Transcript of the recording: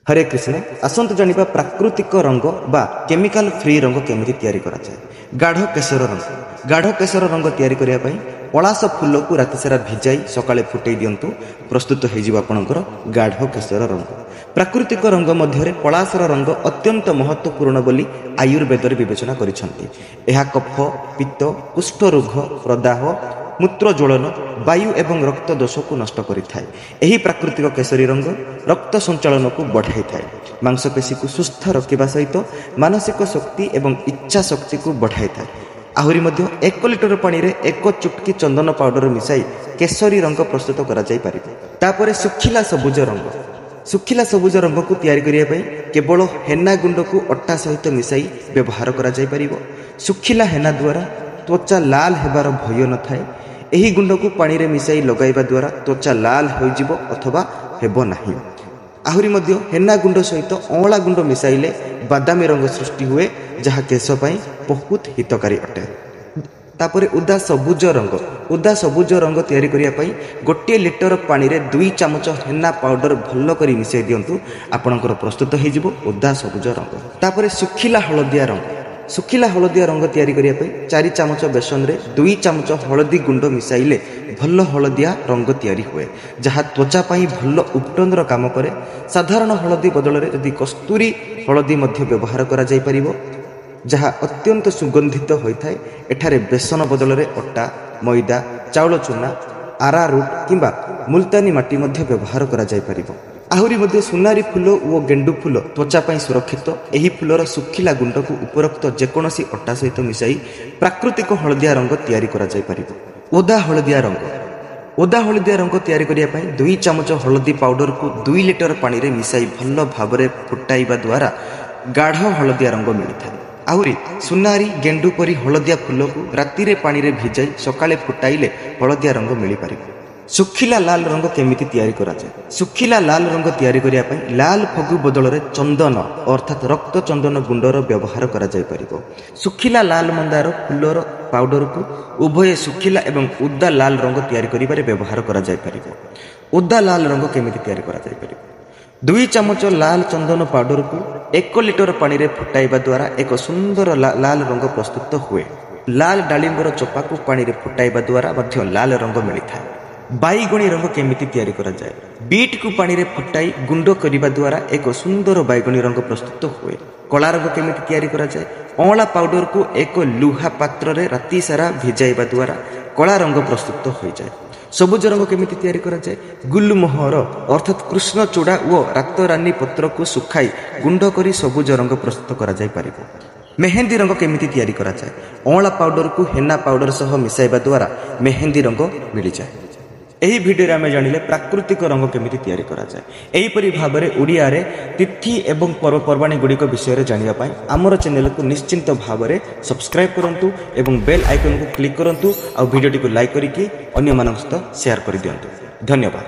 हरे कृष्ण आसतु जानिबा प्राकृतिक रंग बा केमिकल फ्री रंग केमिति तयारी करा जाय। गाढ़ केशर रंग तयारी करिया पई पलास फूल को राति सारा भिजाई सकाळे फुटै दियंतु, प्रस्तुत हो जिवो आपनकर गाढ़ केशर रंग। प्राकृतिक रंग मध्य पलासर रंग अत्यंत महत्वपूर्ण बोली आयुर्वेद विवेचना करिसंती। एहा कफ, पित्त, कुष्ठ रोग, प्रदाह, मूत्र ज्वलन, वायु एवं रक्त दोष को नष्ट करिथाय। एही प्राकृतिक केसरी रंग रक्त संचालन को बढ़ाई थाए, मांसपेशी को सुस्थ रखिबा सहित मानसिक शक्ति एवं इच्छा शक्ति को बढ़ाई थाए। आहुरी मध्य 1 लिटर पानी रे 1 चुटकी चंदन पाउडर मिसाई केसरी रंग प्रस्तुत करा जाय पारिबो। तापरे सुखिला सबुज रंग को तैयारी करिया पई केवल हेना गुंड को अट्टा सहित मिसाई व्यवहार करा जाय पारिबो। सुखिला हेना द्वारा त्वचा लाल हेबार भय न थाए। एही गुंड को पानी रे मिसाई लगाइबा द्वारा त्वचा लाल हो जिवो अथवा हेबो नाही। आहुरी मध्य हेना गुंड सहित अँला गुंड मिसाइले बादामी रंग सृष्टि हुए, जहा केश पई बहुत हितकारी अटे। तापरे उदा सबुज रंग तैयारी करिया पई 1 लिटर पानी रे 2 चमच हेना पाउडर भल्ल करी मिसाई दियंतु, आपनकर प्रस्तुत हो जिवो उदा सबुज रंग। तापरे सुखिला हलदिया रंग तैयारी करिया पई 4 चमच बेसन रे 2 चमच हलदी गुंड मिसाइले भल्ल हलदिया रंग तैयारी हुए, जहा त्वचा पई भल्ल उपटनर काम करे। साधारण हलदी बदल रे यदि कस्तूरी हलदी मध्य व्यवहार करा जाय परिबो, जहा अत्यंत सुगंधित होइथाय। एठारे बेसन बदल रे अट्टा, मैदा, चाउल चूना, आरारूट किंबा मुल्तानी माटी मध्य व्यवहार करा जाय परिबो। आहुरी मध्य सुनारी फूल और गेंडु फूल त्वचा पई सुरक्षित। एही फूलर सुखिला गुंड को उपरोक्त जेकोसी अट्टा सहित मिसाई प्राकृतिक हलदिया रंग तैयारी करा जाय परिबो। ओदा हलदिया रंग तैयारी करिया पई 2 चमच हलदी पाउडर को 2 लिटर पानी रे मिसाई भल्ल भाबरे फुटाइबा द्वारा गाढ़ हलदिया रंग मिलिथाय। आहुरी सुनारी गेंडु परी हलदिया फूल को राति रे पानी रे भिजाई सकाळे फुटाइले हलदिया रंग मिली परिबो। सुखिला लाल रंग केमिति तैयारी करा जाय। सुखिला लाल रंग तैयारी करिया पई लाल फगु बदल रे चंदन अर्थात रक्त चंदन गुंडर व्यवहार करा जाय परिबो। सुखिला लाल मंदार फूलर पाउडर को उभय सुखिला एवं उदा लाल रंग तैयारी करिबारे व्यवहार करा जाय परिबो। उदा लाल रंग केमिति तैयारी करा जाय परिबो। 2 चमच लाल चंदन पाउडर को 1 लिटर पानी रे फुटाइबा द्वारा एक सुंदर लाल रंग प्रस्तुत हुए। लाल डालिंबर चोपा को पानी रे फुटाइबा द्वारा मध्य लाल रंग मिलिथाय। बैगणी रंग केमिति तैयारी करा जाय। बीट को पानी रे फुटाई गुंड करिबा द्वारा एक सुंदर बैगणी रंग प्रस्तुत हुए। कला रंग केमिति तैयारी करा जाय। अँला पाउडर को एक लुहा पात्र रे राति सारा भिजाइबा द्वारा कला रंग प्रस्तुत हो जाए। सबुज रंग केमिति तैयारी करा जाय। गुलमोहर अर्थात कृष्ण चूड़ा और रातरानी पत्र को सुखाई गुंड करी सबुज रंग प्रस्तुत करा जाय पारिबो। मेहंदी रंग केमिति तैयारी करा जाय। अँला पाउडर को हेना पाउडर सह मिसाइबा द्वारा मेहंदी रंग मिली जाए। एही भिडियो आमे जानिले प्राकृतिक रंग केमिति तैयारी करा जाय। एहीपरि भाबरे ओडिया रे तिथि एवं पर्वपर्वाणी गुड़िक विषय जानिबा पई हमर चैनल को निश्चिंत भाबरे सब्सक्राइब करंतु एवं बेल आइकन को क्लिक करंतु आ वीडियो को लाइक करिके अन्य मानक सहित शेयर कर दियंतु। धन्यवाद।